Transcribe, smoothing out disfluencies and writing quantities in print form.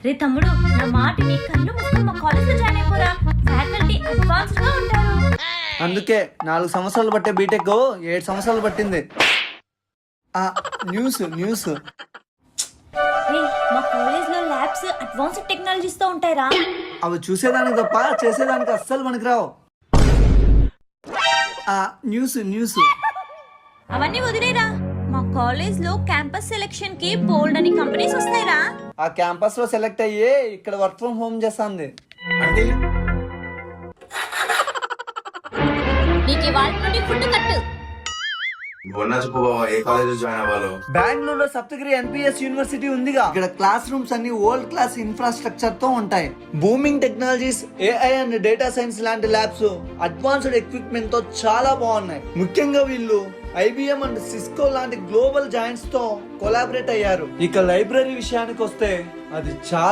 రే తమ్ముడు, నా మాట నీ కళ్ళు మూసుకొని మా కాలేజ్ లో జాయిన్ అయిపోరా. ఫ్యాకల్టీ అడ్వాన్స్డ్ గా ఉంటారు. అందుకే 4 సంవత్సరాలు పట్టే బీటెక్ 7 సంవత్సరాలు పట్టింది. న్యూస్ రే, మా కాలేజ్ లో ల్యాబ్స్ అడ్వాన్స్డ్ టెక్నాలజీస్ తో ఉంటాయిరా. అవి చూసేదానికి తప్ప చేసేదానికి అస్సలు పనికిరావు. న్యూస్ అవన్నీ వదిలేరా. మా కాలేజ్ లో క్యాంపస్ సెలెక్షన్ కి బోల్డ్ అని కంపెనీస్ వస్తాయిరా. ఆ క్యాంపస్ లో సెలెక్ట్ అయ్యి ఇక్కడ వర్క్ ఫ్రమ్ హోమ్ చేస్తుంది. అంటే నీకు ఇవాళ నుండి ఫుడ్ కట్టు. మొన్న చెప్పు బాబా, ఏ కాలేజ్ జాయిన్ అవ్వాలో? బెంగళూరులో సప్తగిరి ఎన్పిఎస్ యూనివర్సిటీ ఉందిగా. ఇక్కడ క్లాస్ రూమ్స్ అన్ని వరల్డ్ క్లాస్ ఇన్ఫ్రాస్ట్రక్చర్ తో ఉంటాయి. Booming technologies, AI and data science లాంటి ల్యాబ్స్ అడ్వాన్స్డ్ ఎక్విప్మెంట్ తో చాలా బాగున్నాయి. ముఖ్యంగా వీళ్ళు ఐబిఎం అండ్ సిస్కో లాంటి గ్లోబల్ జాయింట్స్ తో కొలాబరేట్ అయ్యారు. ఇక లైబ్రరీ విషయానికి వస్తే అది చాలా